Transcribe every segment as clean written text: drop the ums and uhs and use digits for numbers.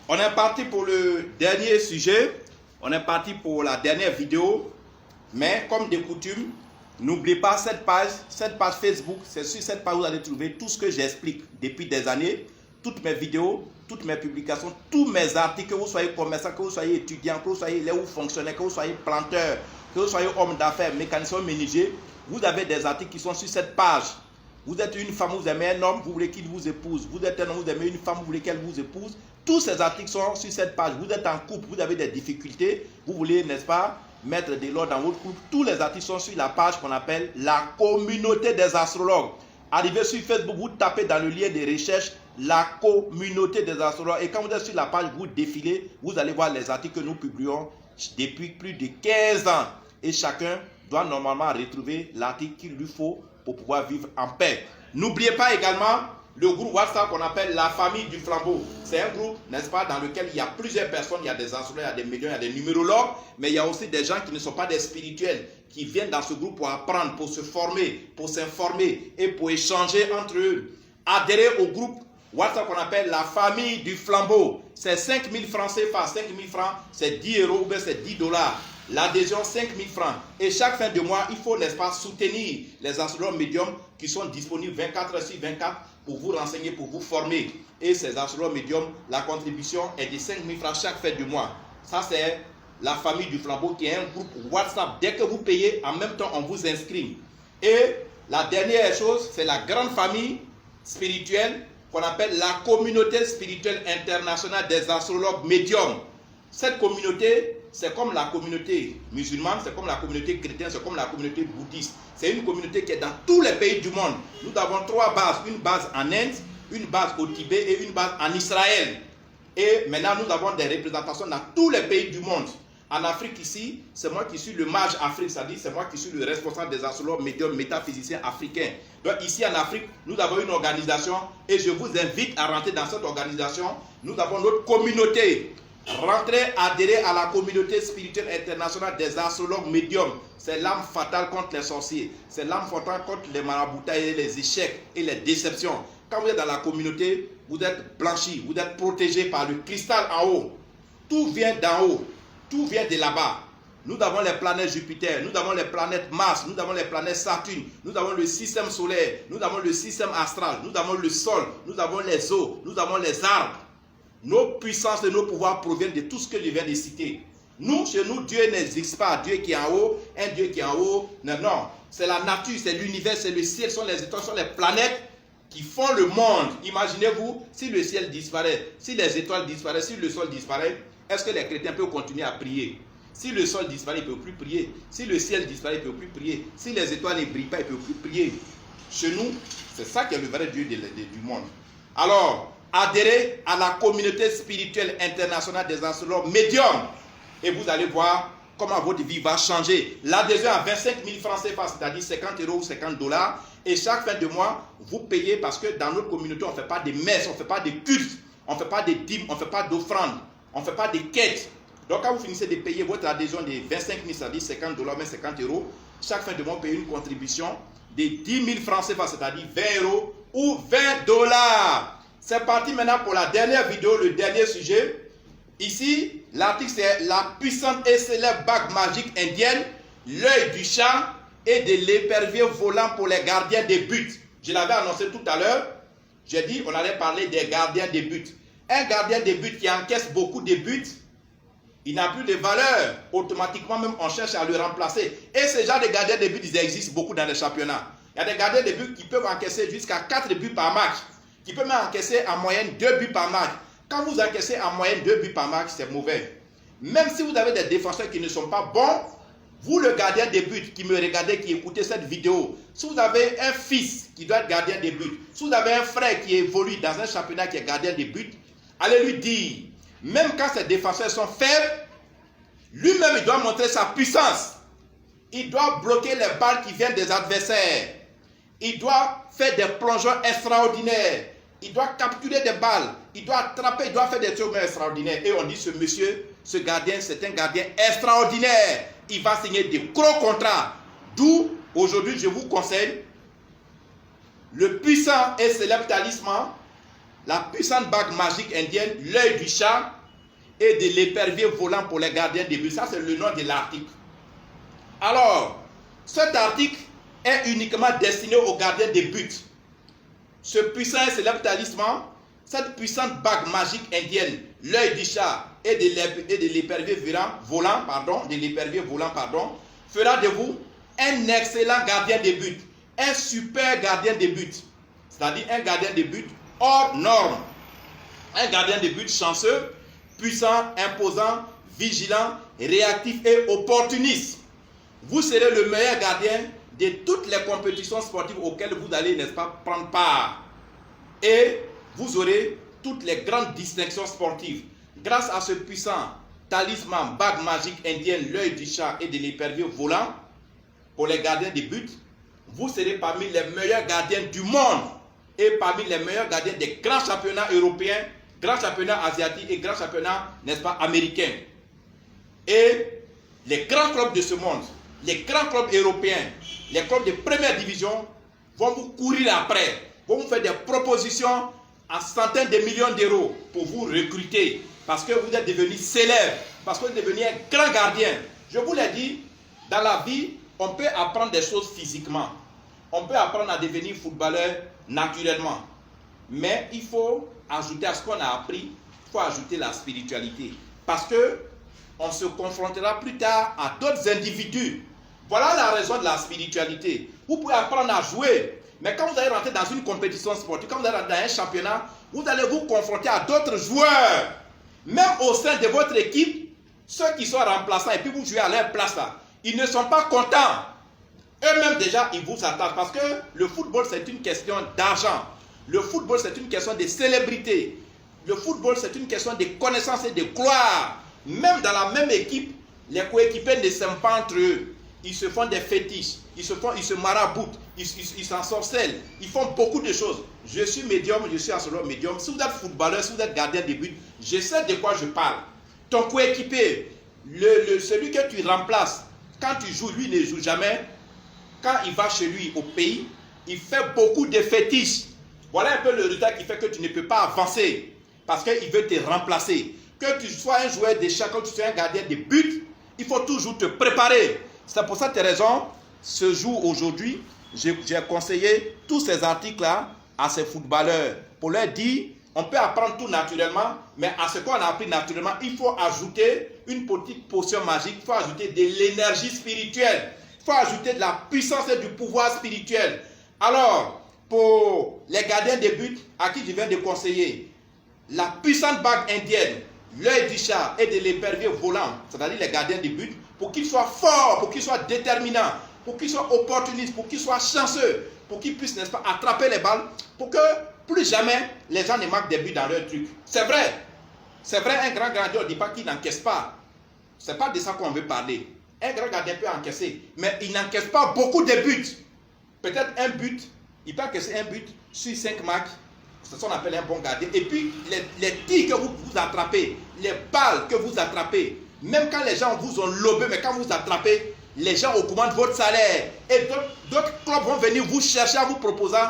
On est parti pour le dernier sujet, on est parti pour la dernière vidéo, mais comme de coutume, n'oubliez pas cette page Facebook, c'est sur cette page que vous allez trouver tout ce que j'explique depuis des années, toutes mes vidéos, toutes mes publications, tous mes articles, que vous soyez commerçant, que vous soyez étudiant, que vous soyez haut fonctionnaire, que vous soyez planteur, que vous soyez homme d'affaires, mécanicien, menuisier, vous avez des articles qui sont sur cette page. Vous êtes une femme, vous aimez un homme, vous voulez qu'il vous épouse. Vous êtes un homme, vous aimez une femme, vous voulez qu'elle vous épouse. Tous ces articles sont sur cette page. Vous êtes en couple, vous avez des difficultés, vous voulez, n'est-ce pas, mettre de l'ordre dans votre couple. Tous les articles sont sur la page qu'on appelle la communauté des astrologues. Arrivez sur Facebook, vous tapez dans le lien de recherche la communauté des astrologues. Et quand vous êtes sur la page, vous défilez, vous allez voir les articles que nous publions depuis plus de 15 ans. Et chacun doit normalement retrouver l'article qu'il lui faut pour pouvoir vivre en paix. N'oubliez pas également le groupe WhatsApp qu'on appelle la famille du flambeau. C'est un groupe, n'est-ce pas, dans lequel il y a plusieurs personnes, il y a des astrologues, il y a des médiums, il y a des numérologues, mais il y a aussi des gens qui ne sont pas des spirituels, qui viennent dans ce groupe pour apprendre, pour se former, pour s'informer et pour échanger entre eux. Adhérez au groupe WhatsApp qu'on appelle la famille du flambeau. C'est 5 000 francs CFA, 5 000 francs, c'est 10 euros ou bien c'est 10 $. L'adhésion 5 000 francs. Et chaque fin de mois, il faut, n'est-ce pas, soutenir les astrologues médiums qui sont disponibles 24 heures sur 24 pour vous renseigner, pour vous former. Et ces astrologues médiums, la contribution est de 5 000 francs chaque fin de mois. Ça, c'est la famille du flambeau qui est un groupe WhatsApp. Dès que vous payez, en même temps, on vous inscrit. Et la dernière chose, c'est la grande famille spirituelle qu'on appelle la communauté spirituelle internationale des astrologues médiums. Cette communauté, c'est comme la communauté musulmane, c'est comme la communauté chrétienne, c'est comme la communauté bouddhiste. C'est une communauté qui est dans tous les pays du monde. Nous avons 3 bases. Une base en Inde, une base au Tibet et une base en Israël. Et maintenant, nous avons des représentations dans tous les pays du monde. En Afrique ici, c'est moi qui suis le mage Afrique, c'est-à-dire c'est moi qui suis le responsable des astrologues médiums métaphysiciens africains. Donc ici en Afrique, nous avons une organisation et je vous invite à rentrer dans cette organisation. Nous avons notre communauté. Rentrez, adhérez à la communauté spirituelle internationale des astrologues médiums. C'est l'arme fatale contre les sorciers. C'est l'arme fatale contre les maraboutages et les échecs et les déceptions. Quand vous êtes dans la communauté, vous êtes blanchi, vous êtes protégé par le cristal en haut. Tout vient d'en haut. Tout vient de là-bas. Nous avons les planètes Jupiter, nous avons les planètes Mars, nous avons les planètes Saturne, nous avons le système solaire, nous avons le système astral, nous avons le sol, nous avons les eaux, nous avons les arbres. Nos puissances et nos pouvoirs proviennent de tout ce que je viens de citer. Nous, chez nous, Dieu n'existe pas. Dieu qui est en haut, un Dieu qui est en haut. Non, non. C'est la nature, c'est l'univers, c'est le ciel, ce sont les étoiles, ce sont les planètes qui font le monde. Imaginez-vous, si le ciel disparaît, si les étoiles disparaissent, si le sol disparaît, est-ce que les chrétiens peuvent continuer à prier? Si le sol disparaît, ils ne peuvent plus prier. Si le ciel disparaît, ils ne peuvent plus prier. Si les étoiles ne brillent pas, ils ne peuvent plus prier. Chez nous, c'est ça qui est le vrai Dieu du monde. Alors, adhérez à la communauté spirituelle internationale des astrologues médiums et vous allez voir comment votre vie va changer. L'adhésion à 25 000 francs CFA, c'est-à-dire 50 euros ou 50 $. Et chaque fin de mois, vous payez parce que dans notre communauté, on ne fait pas de messes, on ne fait pas de cultes, on ne fait pas de dîmes, on ne fait pas d'offrandes, on ne fait pas de quêtes. Donc quand vous finissez de payer votre adhésion de 25 000, c'est-à-dire 50 $, mais 50 €, chaque fin de mois, vous payez une contribution de 10 000 francs CFA, c'est-à-dire 20 € ou 20 $. C'est parti maintenant pour la dernière vidéo, le dernier sujet. Ici, l'article c'est la puissante et célèbre bague magique indienne, l'œil du chat et de l'épervier volant pour les gardiens des buts. Je l'avais annoncé tout à l'heure. J'ai dit on allait parler des gardiens des buts. Un gardien des buts qui encaisse beaucoup de buts, il n'a plus de valeur. Automatiquement, même on cherche à le remplacer. Et ce genre de gardiens des buts, ils existent beaucoup dans les championnats. Il y a des gardiens des buts qui peuvent encaisser jusqu'à 4 buts par match, qui peut même encaisser en moyenne 2 buts par match. Quand vous encaissez en moyenne 2 buts par match, c'est mauvais. Même si vous avez des défenseurs qui ne sont pas bons, vous le gardien des buts qui me regardez, qui écoutez cette vidéo, si vous avez un fils qui doit être gardien des buts, si vous avez un frère qui évolue dans un championnat qui est gardien des buts, allez lui dire, même quand ses défenseurs sont faibles, lui-même il doit montrer sa puissance. Il doit bloquer les balles qui viennent des adversaires. Il doit faire des plongeons extraordinaires. Il doit capturer des balles. Il doit attraper, il doit faire des trucs extraordinaires. Et on dit ce monsieur, ce gardien, c'est un gardien extraordinaire. Il va signer des gros contrats. D'où, aujourd'hui, je vous conseille le puissant et célèbre talisman la puissante bague magique indienne, l'œil du chat et de l'épervier volant pour les gardiens de but. Ça, c'est le nom de l'article. Alors, cet article est uniquement destiné aux gardiens de but. Ce puissant et célèbre talisman, cette puissante bague magique indienne, l'œil du chat et de l'épervier volant, fera de vous un excellent gardien de but, un super gardien de but, c'est-à-dire un gardien de but hors norme, un gardien de but chanceux, puissant, imposant, vigilant, réactif et opportuniste. Vous serez le meilleur gardien de toutes les compétitions sportives auxquelles vous allez, n'est-ce pas, prendre part. Et vous aurez toutes les grandes distinctions sportives. Grâce à ce puissant talisman, bague magique indienne, l'œil du chat et de l'épervier volant, pour les gardiens de but, vous serez parmi les meilleurs gardiens du monde et parmi les meilleurs gardiens des grands championnats européens, grands championnats asiatiques et grands championnats, n'est-ce pas, américains. Et les grands clubs de ce monde, les grands clubs européens, les clubs de première division vont vous courir après, vont vous faire des propositions à centaines de millions d'euros pour vous recruter parce que vous êtes devenu célèbre, parce que vous êtes devenu un grand gardien. Je vous l'ai dit, dans la vie, on peut apprendre des choses physiquement. On peut apprendre à devenir footballeur naturellement. Mais il faut ajouter à ce qu'on a appris, il faut ajouter la spiritualité. Parce que on se confrontera plus tard à d'autres individus. Voilà la raison de la spiritualité. Vous pouvez apprendre à jouer, mais quand vous allez rentrer dans une compétition sportive, quand vous allez rentrer dans un championnat, vous allez vous confronter à d'autres joueurs. Même au sein de votre équipe, ceux qui sont remplaçants et puis vous jouez à leur place là, ils ne sont pas contents. Eux-mêmes déjà, ils vous attaquent parce que le football, c'est une question d'argent. Le football, c'est une question de célébrité. Le football, c'est une question de connaissance et de gloire. Même dans la même équipe, les coéquipiers ne s'aiment pas entre eux. Ils se font des fétiches, ils se maraboutent, ils s'ensorcellent, ils font beaucoup de choses. Je suis médium, je suis astrologue médium. Si vous êtes footballeur, si vous êtes gardien de but, je sais de quoi je parle. Ton coéquipier, celui que tu remplaces, quand tu joues, lui ne joue jamais. Quand il va chez lui au pays, il fait beaucoup de fétiches. Voilà un peu le résultat qui fait que tu ne peux pas avancer. Parce qu'il veut te remplacer. Que tu sois un joueur d'échecs, que tu sois un gardien de but, il faut toujours te préparer. C'est pour cette raison, ce jour aujourd'hui, j'ai conseillé tous ces articles-là à ces footballeurs. Pour leur dire, on peut apprendre tout naturellement, mais à ce qu'on a appris naturellement, il faut ajouter une petite potion magique, il faut ajouter de l'énergie spirituelle. Il faut ajouter de la puissance et du pouvoir spirituel. Alors, pour les gardiens de but à qui je viens de conseiller, la puissante bague indienne, l'œil du chat et de l'épervier volant, c'est-à-dire les gardiens de but, pour qu'ils soient forts, pour qu'ils soient déterminants, pour qu'ils soient opportunistes, pour qu'ils soient chanceux, pour qu'ils puissent, n'est-ce pas, attraper les balles, pour que plus jamais les gens ne marquent des buts dans leur truc. C'est vrai, un grand gardien, on ne dit pas qu'il n'encaisse pas. Ce n'est pas de ça qu'on veut parler. Un grand gardien peut encaisser, mais il n'encaisse pas beaucoup de buts. Peut-être un but, il peut encaisser un but sur 5 matchs, c'est ce qu'on appelle un bon gardien. Et puis, les tirs que vous attrapez, les balles que vous attrapez, même quand les gens vous ont lobé, mais quand vous attrapez, les gens augmentent votre salaire. Et d'autres clubs vont venir vous chercher en vous proposant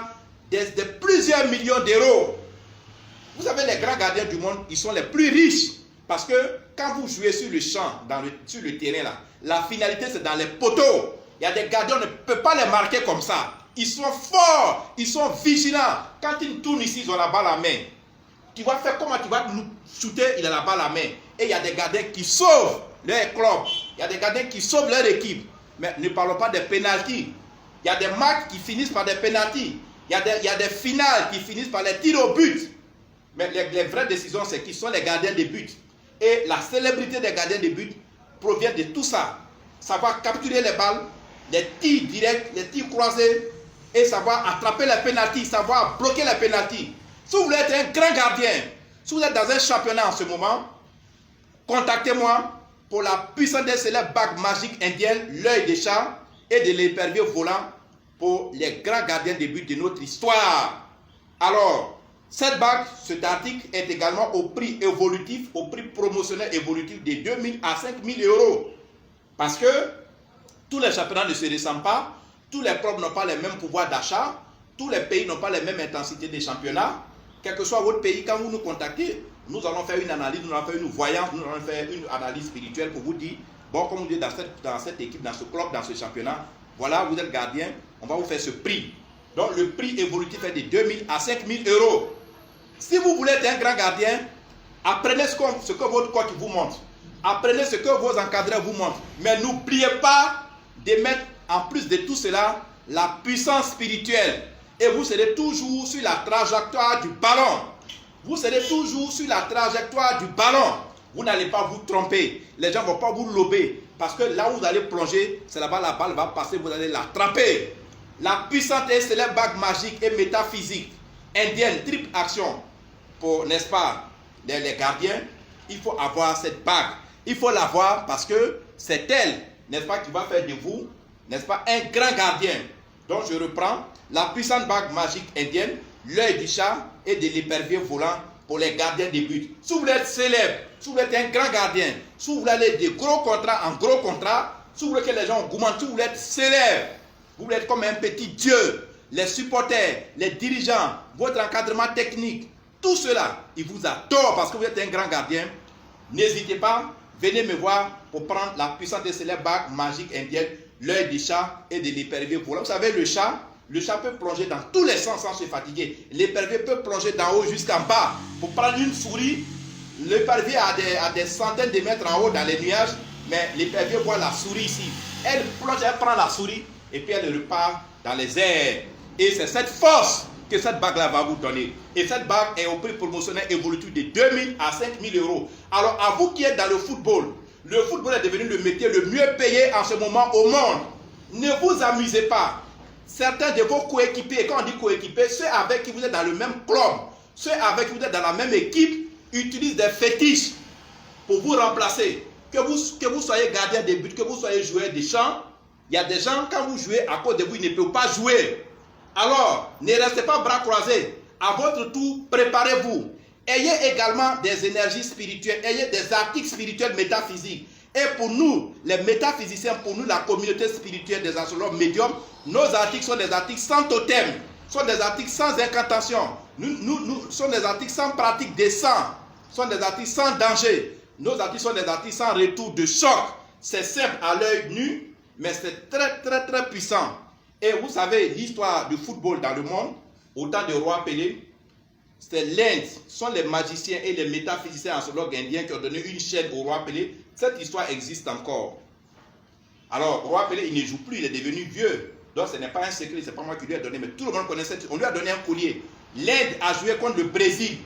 de plusieurs millions d'euros. Vous savez, les grands gardiens du monde, ils sont les plus riches. Parce que quand vous jouez sur le champ, sur le terrain, là, la finalité, c'est dans les poteaux. Il y a des gardiens, on ne peut pas les marquer comme ça. Ils sont forts, ils sont vigilants. Quand ils tournent ici, ils ont la balle à main. Tu vas faire comment? Tu vas nous shooter, il a la balle à main. Et il y a des gardiens qui sauvent leur club. Il y a des gardiens qui sauvent leur équipe. Mais ne parlons pas des pénaltys. Il y a des matchs qui finissent par des pénaltys. Il y a des finales qui finissent par les tirs au but. Mais les vraies décisions, c'est qui sont les gardiens de but. Et la célébrité des gardiens de but provient de tout ça. Savoir capturer les balles, les tirs directs, les tirs croisés, et savoir attraper les pénaltys, savoir bloquer les pénaltys. Si vous voulez être un grand gardien, si vous êtes dans un championnat en ce moment, contactez-moi pour la puissance des célèbres bagues magiques indiennes, l'œil des chats et de l'épervier volant pour les grands gardiens de but de notre histoire. Alors, cette bague, cet article est également au prix évolutif, au prix promotionnel évolutif de 2 000 à 5 000 euros. Parce que tous les championnats ne se ressemblent pas, tous les clubs n'ont pas les mêmes pouvoirs d'achat, tous les pays n'ont pas les mêmes intensités de championnat, quel que soit votre pays, quand vous nous contactez, nous allons faire une analyse, nous allons faire une voyance, nous allons faire une analyse spirituelle pour vous dire, bon, comme vous dites dans cette équipe, dans ce club, dans ce championnat, voilà, vous êtes gardien, on va vous faire ce prix. Donc le prix évolutif est de 2 000 à 5 000 euros. Si vous voulez être un grand gardien, apprenez ce que votre coach vous montre. Apprenez ce que vos encadreurs vous montrent. Mais n'oubliez pas de mettre en plus de tout cela la puissance spirituelle. Et vous serez toujours sur la trajectoire du ballon. Vous serez toujours sur la trajectoire du ballon. Vous n'allez pas vous tromper. Les gens ne vont pas vous lober. Parce que là où vous allez plonger, c'est là-bas la balle va passer, vous allez l'attraper. La puissante et célèbre bague magique et métaphysique indienne, triple action pour, n'est-ce pas, les gardiens. Il faut avoir cette bague. Il faut l'avoir parce que c'est elle, n'est-ce pas, qui va faire de vous, n'est-ce pas, un grand gardien. Donc je reprends la puissante bague magique indienne, l'œil du chat et de l'épervier volant pour les gardiens de but. Si vous voulez être célèbre, si vous voulez être un grand gardien, si vous voulez aller de gros contrats en gros contrats, si vous voulez que les gens augmentent, si vous voulez être célèbre, vous voulez être comme un petit dieu, les supporters, les dirigeants, votre encadrement technique, tout cela, ils vous adorent parce que vous êtes un grand gardien. N'hésitez pas, venez me voir pour prendre la puissante et célèbre bague magique indienne, l'œil du chat et de l'épervier volant. Vous savez, le chat peut plonger dans tous les sens sans se fatiguer. L'épervier peut plonger d'en haut jusqu'en bas. Pour prendre une souris, l'épervier a des centaines de mètres en haut dans les nuages, mais l'épervier voit la souris ici. Elle plonge, elle prend la souris et puis elle repart dans les airs. Et c'est cette force que cette bague-là va vous donner. Et cette bague est au prix promotionnel évolutif de 2 000 à 5 000 euros. Alors, à vous qui êtes dans le football est devenu le métier le mieux payé en ce moment au monde. Ne vous amusez pas. Certains de vos coéquipiers, quand on dit coéquipiers, ceux avec qui vous êtes dans le même club, ceux avec qui vous êtes dans la même équipe, utilisent des fétiches pour vous remplacer. Que vous soyez gardien de but, que vous soyez joueur de champ, il y a des gens, quand vous jouez, à cause de vous, ils ne peuvent pas jouer. Alors, ne restez pas bras croisés. À votre tour, préparez-vous. Ayez également des énergies spirituelles, ayez des articles spirituels métaphysiques. Et pour nous, les métaphysiciens, pour nous, la communauté spirituelle des astrologues médiums, nos articles sont des articles sans totem, sont des articles sans incantation, sont des articles sans pratique des sangs, sont des articles sans danger. Nos articles sont des articles sans retour de choc. C'est simple à l'œil nu, mais c'est très, très, très puissant. Et vous savez, l'histoire du football dans le monde, au temps de Roi Pelé, c'est l'Inde, ce sont les magiciens et les métaphysiciens astrologues indiens qui ont donné une chaîne au Roi Pelé. Cette histoire existe encore. Alors, Roi Pelé, il ne joue plus, il est devenu vieux. Donc, ce n'est pas un secret, ce n'est pas moi qui lui ai donné, mais tout le monde connaît cette. On lui a donné un collier. L'Inde a joué contre le Brésil.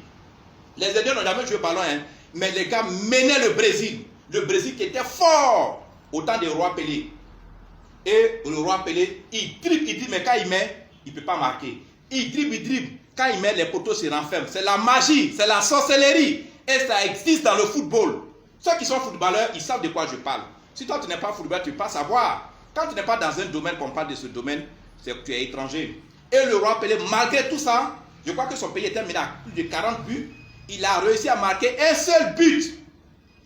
Les Indiens n'ont jamais joué ballon, hein, mais les gars menaient le Brésil. Le Brésil qui était fort au temps de Roi Pelé. Et le Roi Pelé, il dribble, mais quand il met, il ne peut pas marquer. Il dribble. Quand il met, les poteaux se renferment. C'est la magie, c'est la sorcellerie. Et ça existe dans le football. Ceux qui sont footballeurs, ils savent de quoi je parle. Si toi, tu n'es pas footballeur, tu ne peux pas savoir. Quand tu n'es pas dans un domaine, qu'on parle de ce domaine, c'est que tu es étranger. Et le Roi Pelé, malgré tout ça, je crois que son pays était mené à plus de 40 buts. Il a réussi à marquer un seul but.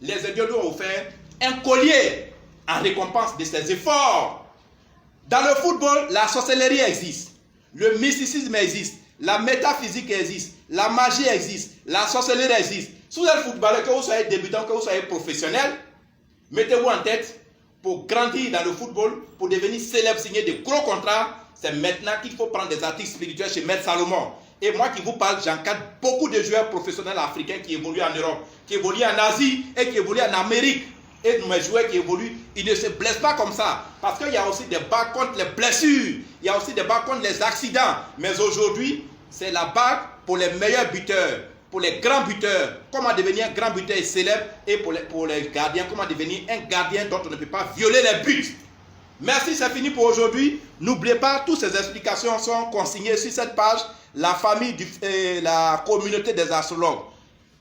Les Indiens lui ont offert un collier en récompense de ses efforts. Dans le football, la sorcellerie existe. Le mysticisme existe. La métaphysique existe. La magie existe. La sorcellerie existe. Si vous êtes footballeur, que vous soyez débutant, que vous soyez professionnel, mettez-vous en tête pour grandir dans le football, pour devenir célèbre, signer de gros contrats. C'est maintenant qu'il faut prendre des articles spirituels chez Maître Salomon. Et moi qui vous parle, j'encadre beaucoup de joueurs professionnels africains qui évoluent en Europe, qui évoluent en Asie et qui évoluent en Amérique. Et mes joueurs qui évoluent, ils ne se blessent pas comme ça. Parce qu'il y a aussi des bagues contre les blessures. Il y a aussi des bagues contre les accidents. Mais aujourd'hui, c'est la bague pour les meilleurs buteurs, pour les grands buteurs. Comment devenir un grand buteur célèbre. Et pour les gardiens, comment devenir un gardien dont on ne peut pas violer les buts. Merci, c'est fini pour aujourd'hui. N'oubliez pas, toutes ces explications sont consignées sur cette page, la famille, la communauté des astrologues.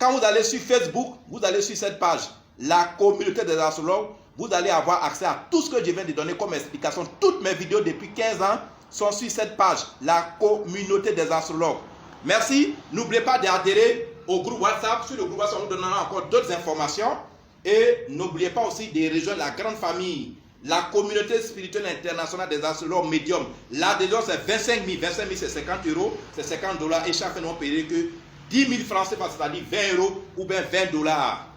Quand vous allez sur Facebook, vous allez sur cette page, la communauté des astrologues, vous allez avoir accès à tout ce que je viens de donner comme explication. Toutes mes vidéos depuis 15 ans sont sur cette page, la communauté des astrologues. Merci. N'oubliez pas d'adhérer au groupe WhatsApp. Sur le groupe WhatsApp, on vous donnera encore d'autres informations. Et n'oubliez pas aussi de rejoindre la grande famille, la communauté spirituelle internationale des astrologues médiums. L'adhésion, c'est 25 000. 25 000, c'est 50 €, c'est 50 $. Et chaque fois, on ne paierait que 10 000 francs CFA, c'est-à-dire 20 euros ou bien 20 dollars.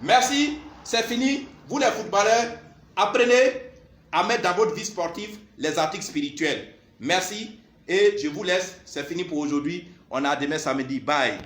Merci, c'est fini. Vous les footballeurs, apprenez à mettre dans votre vie sportive les articles spirituels. Merci et je vous laisse. C'est fini pour aujourd'hui. On a demain samedi. Bye.